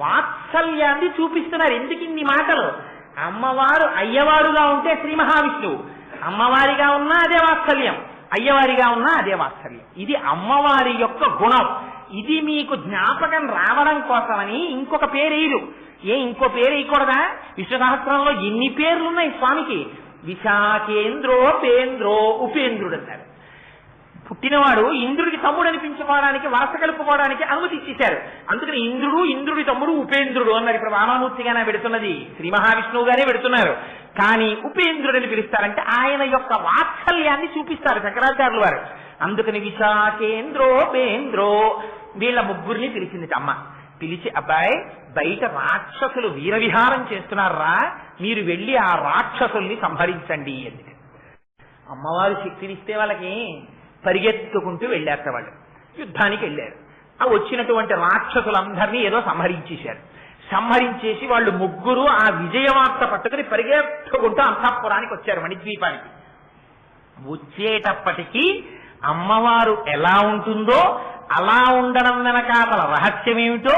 వాత్సల్యాన్ని చూపిస్తున్నారు. ఎందుకు ఇన్ని మాటలు? అమ్మవారు అయ్యవారుగా ఉంటే శ్రీ మహావిష్ణువు, అమ్మవారిగా ఉన్నా అదే వాత్సల్యం, అయ్యవారిగా ఉన్నా అదే వాత్సల్యం. ఇది అమ్మవారి యొక్క గుణం. ఇది మీకు జ్ఞాపకం రావడం కోసమని ఇంకొక పేరు వేయరు. ఇంకో పేరు వేయకూడదా? విష్ణు సహస్రంలో ఎన్ని పేర్లున్నాయి స్వామికి. విశాఖేంద్రోపేంద్రో ఉపేంద్రుడు అన్నారు. పుట్టినవాడు ఇంద్రుడికి తమ్ముడు అనిపించుకోవడానికి, వరస కలుపుకోవడానికి అనుమతి ఇచ్చేశారు. అందుకని ఇంద్రుడు, ఇంద్రుడి తమ్ముడు ఉపేంద్రుడు అన్నారు. ఇప్పుడు వామనమూర్తిగానే పెడుతున్నది, శ్రీ మహావిష్ణువుగానే పెడుతున్నారు. కానీ ఉపేంద్రుడని పిలుస్తారంటే ఆయన యొక్క వాత్సల్యాన్ని చూపిస్తారు శంకరాచార్యులు వారు. అందుకని విశాఖేంద్రోపేంద్రో వీళ్ళ ముగ్గురిని పిలిచింది అమ్మ. పిలిచి, అబ్బాయి బయట రాక్షసులు వీరవిహారం చేస్తున్నారా, మీరు వెళ్ళి ఆ రాక్షసుల్ని సంహరించండి అని. అమ్మవారు శక్తినిస్తే వాళ్ళకి పరిగెత్తుకుంటూ వెళ్ళారట. వాళ్ళు యుద్ధానికి వెళ్ళారు. ఆ వచ్చినటువంటి రాక్షసులందరినీ ఏదో సంహరించేశారు. సంహరించేసి వాళ్ళు ముగ్గురు ఆ విజయవార్త పట్టుకుని పరిగెత్తుకుంటూ అంతఃపురానికి వచ్చారు, మణిద్వీపానికి. వచ్చేటప్పటికీ అమ్మవారు ఎలా ఉంటుందో అలా ఉండడం వెనకాతల రహస్యం ఏమిటో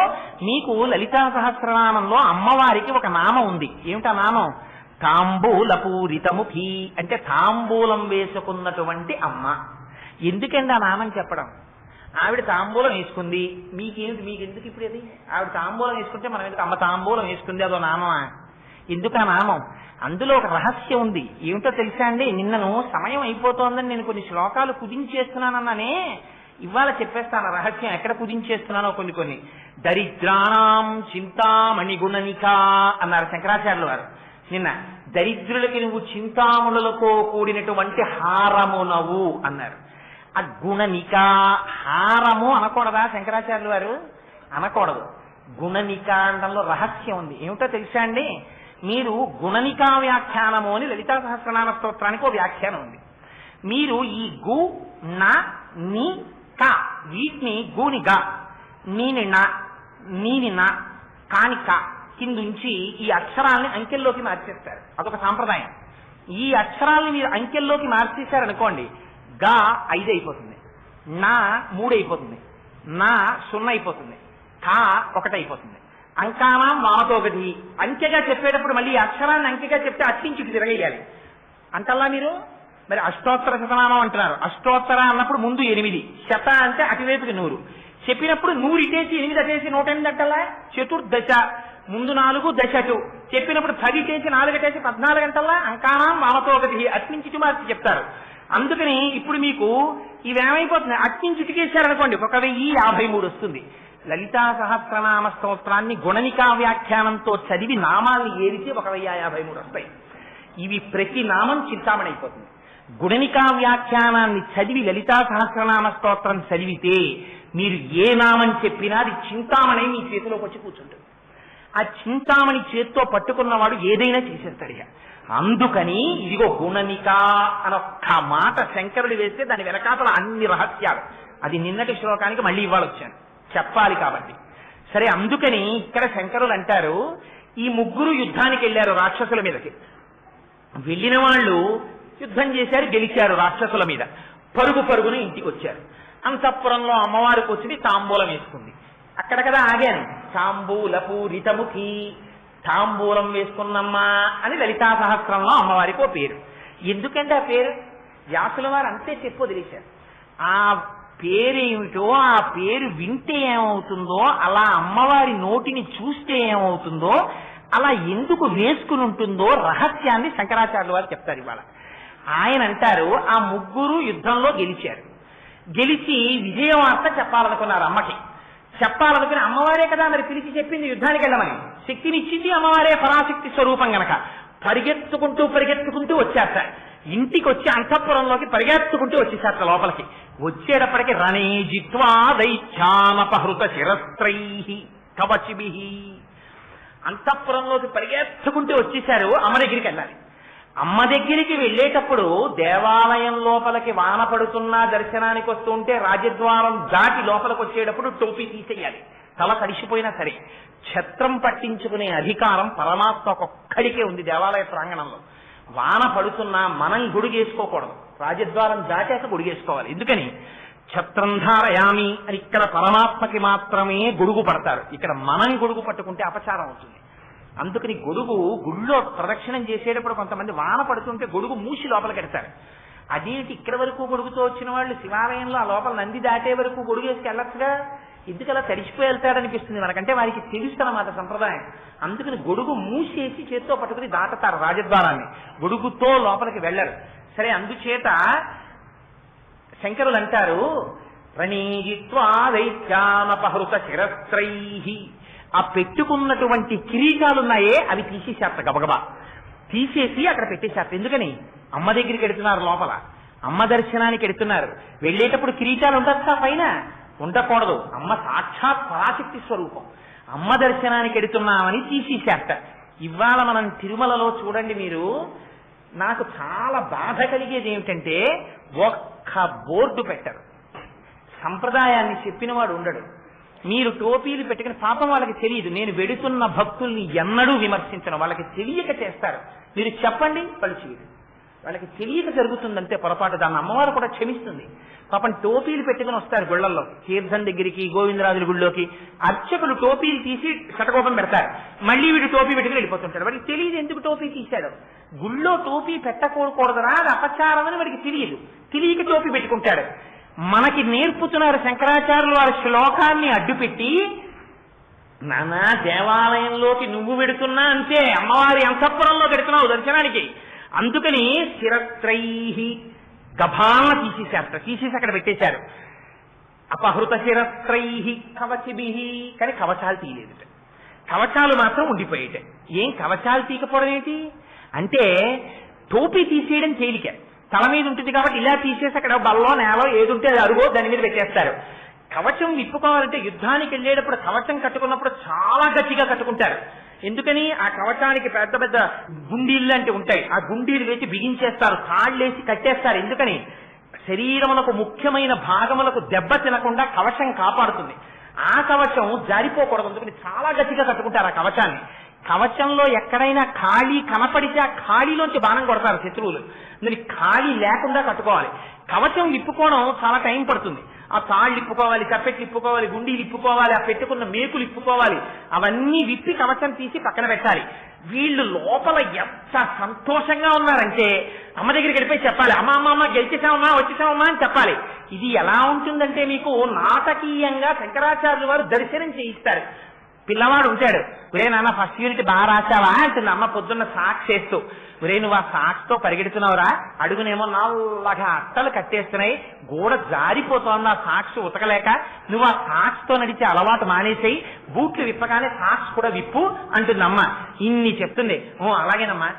మీకు లలితా సహస్రనామంలో అమ్మవారికి ఒక నామం ఉంది. ఏమిటా నామం? తాంబూలపూరితముఖి, అంటే తాంబూలం వేసుకున్నటువంటి అమ్మ. ఎందుకండి ఆ నామం చెప్పడం? ఆవిడ తాంబూలం వేసుకుంది, మీకెందుకు ఇప్పుడు అది? ఆవిడ తాంబూలం వేసుకుంటే మనం ఎందుకు? అమ్మ తాంబూలం వేసుకుంది, అదో నామమా? ఎందుకు ఆ నామం? అందులో ఒక రహస్యం ఉంది. ఏమిటో తెలుసా అండి? నిన్నను సమయం అయిపోతోందని నేను కొన్ని శ్లోకాలు కుదించేస్తున్నానన్నానే, ఇవాళ చెప్పేస్తాను రహస్యం. ఎక్కడ కుదించేస్తున్నానో కొన్ని. దరిద్రాణం చింతామణి గుణనిక అన్నారు శంకరాచార్యులు వారు నిన్న. దరిద్రులకి నువ్వు చింతామణులతో కూడినటువంటి హారమునవు అన్నారు. ఆ గుణనిక, హారము అనకూడదా శంకరాచార్యులు వారు? అనకూడదు. గుణనిక అనడంలో రహస్యం ఉంది. ఏమిటో తెలుసా అండి? మీరు గుణనికా వ్యాఖ్యానము అని లలితా సహస్రనామ స్తోత్రానికి ఒక వ్యాఖ్యానం ఉంది. మీరు ఈ గు న ని క వీటిని గూని గా, నీని నా, నీని నా, కాని క కిందుంచి ఈ అక్షరాల్ని అంకెల్లోకి మార్చేస్తారు. అదొక సాంప్రదాయం. ఈ అక్షరాల్ని మీరు అంకెల్లోకి మార్చేశారనుకోండి, గా 5 అయిపోతుంది, నా 3 అయిపోతుంది, నా 0 అయిపోతుంది, కా 1 అయిపోతుంది. అంకానం వామతో గది. అంకెగా చెప్పేటప్పుడు మళ్ళీ అక్షరాన్ని అంకెగా చెప్తే అట్టించుకు తిరగేయాలి అంటల్లా మీరు. మరి అష్టోత్తర శతనామం అంటున్నారు. అష్టోత్తర అన్నప్పుడు ముందు 8, శత అంటే అటువైపుకి 100 చెప్పినప్పుడు 100 ఇటేసి 8 అటేసి 108 అంటల్లా. చతుర్దశ ముందు 4, దశ 2 చెప్పినప్పుడు 10 ఇటేసి 4 అటేసి 14 అంటల్లా. అంకానం వామతో గది అట్నుంచి మార్చి చెప్తారు. అందుకని ఇప్పుడు మీకు ఇవేమైపోతుంది, అట్నుంచి ఇటుకేశారనుకోండి 1053 వస్తుంది. లలితా సహస్రనామ స్తోత్రాన్ని గుణనికా వ్యాఖ్యానంతో చదివి నామాల్ని ఏరితే 1053 వస్తాయి. ఇవి ప్రతి నామం చింతామణి అయిపోతుంది. గుణనికా వ్యాఖ్యానాన్ని చదివి లలితా సహస్రనామ స్తోత్రం చదివితే మీరు ఏ నామం చెప్పినా అది చింతామణి మీ చేతిలోకి వచ్చి కూర్చుంటుంది. ఆ చింతామణి చేత్తో పట్టుకున్నవాడు ఏదైనా చేసేస్తాడు. అందుకని ఇదిగో గుణనిక అనొక్క మాట శంకరుడు వేస్తే దాని వెనకాతల అన్ని రహస్యాలు. అది నిన్నటి శ్లోకానికి మళ్ళీ ఇవ్వాలొచ్చాను, చెప్పాలి కాబట్టి. సరే, అందుకని ఇక్కడ శంకరులు అంటారు, ఈ ముగ్గురు యుద్ధానికి వెళ్ళారు రాక్షసుల మీదకి. వెళ్ళిన వాళ్ళు యుద్ధం చేశారు, గెలిచారు రాక్షసుల మీద. పరుగున ఇంటికి వచ్చారు. అంతఃపురంలో అమ్మవారికి వచ్చింది, తాంబూలం వేసుకుంది. అక్కడ కదా ఆగాను. తాంబూలపూరితముఖి, తాంబూలం వేసుకున్నమ్మా అని లలితా సహస్రంలో అమ్మవారికి ఓ పేరు. ఎందుకంటే ఆ పేరు వ్యాసుల వారు అంతే చెప్పు వదిలేశారు. ఆ పేరేమిటో, ఆ పేరు వింటే ఏమవుతుందో, అలా అమ్మవారి నోటిని చూస్తే ఏమవుతుందో, అలా ఎందుకు వేసుకుని ఉంటుందో రహస్యాన్ని శంకరాచార్యుల వారు చెప్తారు ఇవాళ. ఆయన అంటారు, ఆ ముగ్గురు యుద్ధంలో గెలిచారు. గెలిచి విజయవార్త చెప్పాలనుకున్నారు అమ్మకి. చెప్పాలనుకుని అమ్మవారే కదా మరి పిలిచి చెప్పింది యుద్ధానికి వెళ్ళమని. శక్తినిచ్చింది అమ్మవారే, పరాశక్తి స్వరూపం గనక. పరిగెత్తుకుంటూ వచ్చేస్తా. ఇంటికి వచ్చి అంతఃపురంలోకి పరిగెత్తుకుంటూ వచ్చేసారట లోపలికి. వచ్చేటప్పటికి రణే జిత్వా దైత్యానపహృత శిరస్త్రై కవచిభి. అంతఃపురంలోకి పరిగెత్తుకుంటూ వచ్చేశారు. అమ్మ దగ్గరికి వెళ్ళాలి. అమ్మ దగ్గరికి వెళ్ళేటప్పుడు దేవాలయం లోపలికి వాన పడుతున్నా దర్శనానికి వస్తుంటే రాజద్వారం దాటి లోపలికి వచ్చేటప్పుడు టోపీ తీసేయాలి. తల తడిసిపోయినా సరే. ఛత్రం పట్టించుకునే అధికారం పరమాత్మ ఒక్కడికే ఉంది దేవాలయ ప్రాంగణంలో. వాన పడుతున్నా మనం గొడుగేసుకోకూడదు, రాజద్వారం దాటాక గొడుగేసుకోవాలి. ఎందుకని ఛత్రం ధారయామి అని ఇక్కడ పరమాత్మకి మాత్రమే గొడుగు పడతారు. ఇక్కడ మనం గొడుగు పట్టుకుంటే అపచారం అవుతుంది. అందుకని గొడుగు గుళ్ళో ప్రదక్షిణం చేసేటప్పుడు కొంతమంది వాన పడుతుంటే గొడుగు మూసి లోపలికి పెడతారు. అదేంటి ఇక్కడ వరకు గొడుగుతో వచ్చిన వాళ్ళు శివాలయంలో ఆ లోపల నంది దాటే వరకు గొడుగు వేసి వెళ్ళొచ్చుగా, ఎందుకలా తడిసిపోయి వెళ్తాడనిపిస్తుంది మనకంటే. వారికి తెలుస్తన్నమాట సంప్రదాయం. అందుకని గొడుగు మూసేసి చేత్తో పట్టుకుని దాటతారు రాజద్వారాన్ని, గొడుగుతో లోపలికి వెళ్ళరు. సరే, అందుచేత శంకరులు అంటారు ప్రణీజిత్వా దైత్యానపహృత శిరస్త్రైహి. ఆ పెట్టుకున్నటువంటి కిరీటాలున్నాయే అవి తీసేశారట, గబగబా తీసేసి అక్కడ పెట్టేశారట. ఎందుకని? అమ్మ దగ్గరికి ఎడుతున్నారు, లోపల అమ్మ దర్శనానికి ఎడుతున్నారు. వెళ్ళేటప్పుడు కిరీటాలు ఉండొచ్చా? పైన ఉండకూడదు. అమ్మ సాక్షాత్ పరాశక్తి స్వరూపం. అమ్మ దర్శనానికి ఎడుతున్నామని తీసేశారట. ఇవాళ మనం తిరుమలలో చూడండి మీరు, నాకు చాలా బాధ కలిగేది ఏమిటంటే ఒక్క బోర్డు పెట్టరు, సంప్రదాయాన్ని చెప్పినవాడు ఉండడు. మీరు టోపీలు పెట్టుకుని, పాపం వాళ్ళకి తెలియదు. నేను వెడుతున్న భక్తుల్ని ఎన్నడూ విమర్శించను, వాళ్ళకి తెలియక చేస్తారు. మీరు చెప్పండి, వాళ్ళు చేయరు. వాళ్ళకి తెలియక జరుగుతుందంటే పొరపాటు. దాన్ని అమ్మవారు కూడా క్షమిస్తుంది. పాపం టోపీలు పెట్టుకుని వస్తారు గుళ్లల్లో, తీర్థం దగ్గరికి, గోవిందరాజుల గుళ్ళోకి. అర్చకులు టోపీలు తీసి శటకోపం పెడతారు, మళ్ళీ వీడు టోపీ పెట్టుకుని వెళ్ళిపోతుంటాడు. వాడికి తెలియదు ఎందుకు టోపీ తీశాడు. గుళ్ళో టోపీ పెట్టకూడదురా, అది అపచారం అని వాడికి తెలియదు, తెలియక టోపీ పెట్టుకుంటాడు. మనకి నేర్పుతున్నారు శంకరాచార్యులు వారి శ్లోకాన్ని అడ్డుపెట్టి, నానా దేవాలయంలోకి నువ్వు పెడుతున్నా అంతే, అమ్మవారి అంతఃపురంలో పెడుతున్నావు దర్శనానికి. అందుకని శిరస్త్రైహి గభాలన తీసేశారట, తీసేసి అక్కడ పెట్టేశారు. అపహృత శిరస్త్రైహి కవచిభిహి, కానీ కవచాలు తీయలేదుట. కవచాలు మాత్రం ఉండిపోయేట. ఏం కవచాలు తీయకపోవడం ఏంటి అంటే, టోపీ తీసేయడం తేలిక, తల మీద ఉంటుంది కాబట్టి ఇలా తీసేసి అక్కడ బల్లో నేలో ఏదుంటే అది అరుగో దాని మీద పెట్టేస్తారు. కవచం విప్పుకోవాలంటే యుద్ధానికి వెళ్ళేటప్పుడు కవచం కట్టుకున్నప్పుడు చాలా గట్టిగా కట్టుకుంటారు. ఎందుకని? ఆ కవచానికి పెద్ద పెద్ద గుండీలు అంటే ఉంటాయి, ఆ గుండీలు వేసి బిగించేస్తారు, తాళ్లేసి కట్టేస్తారు. ఎందుకని? శరీరములకు ముఖ్యమైన భాగములకు దెబ్బ తినకుండా కవచం కాపాడుతుంది. ఆ కవచం జారిపోకూడదు, అందుకని చాలా గట్టిగా కట్టుకుంటారు ఆ కవచాన్ని. కవచంలో ఎక్కడైనా ఖాళీ కనపడితే ఆ ఖాళీలోంచి బాణం కొడతారు శత్రువులు. అందుకని ఖాళీ లేకుండా కట్టుకోవాలి. కవచం విప్పుకోవడం చాలా టైం పడుతుంది. ఆ తాళ్ళు ఇప్పుకోవాలి, కప్పెట్లు ఇప్పుకోవాలి, గుండీలు ఇప్పుకోవాలి, ఆ పెట్టుకున్న మేకులు ఇప్పుకోవాలి. అవన్నీ విప్పి కవచం తీసి పక్కన పెట్టాలి. వీళ్ళు లోపల ఎంత సంతోషంగా ఉన్నారంటే అమ్మ దగ్గరికి వెళ్ళిపోయి చెప్పాలి, అమ్మ అమ్మ అమ్మ గెలిచేసామమ్మా, వచ్చేసామమ్మా అని చెప్పాలి. ఇది ఎలా ఉంటుందంటే మీకు నాటకీయంగా శంకరాచార్యులు వారు దర్శనం చేయిస్తారు. పిల్లవాడు ఉంటాడు, ఒరే నాన్న ఫస్ట్ యూనిట్ బాగా రాశావా అంటుంది అమ్మ పొద్దున్న సాక్స్ వేస్తూ. ఒరే నువ్వు ఆ సాక్స్ తో పరిగెడుతున్నావురా, అడుగునేమో నల్లగా అట్టలు కట్టేస్తున్నాయి, గోడ జారిపోతోంది ఆ సాక్స్ ఉతకలేక, నువ్వు ఆ సాక్స్ తో నడిచే అలవాటు మానేసేయి, బూట్లు విప్పగానే సాక్స్ కూడా విప్పు అంటుంది అమ్మ. ఇన్ని చెప్తుంది. ఓ అలాగేనమ్మా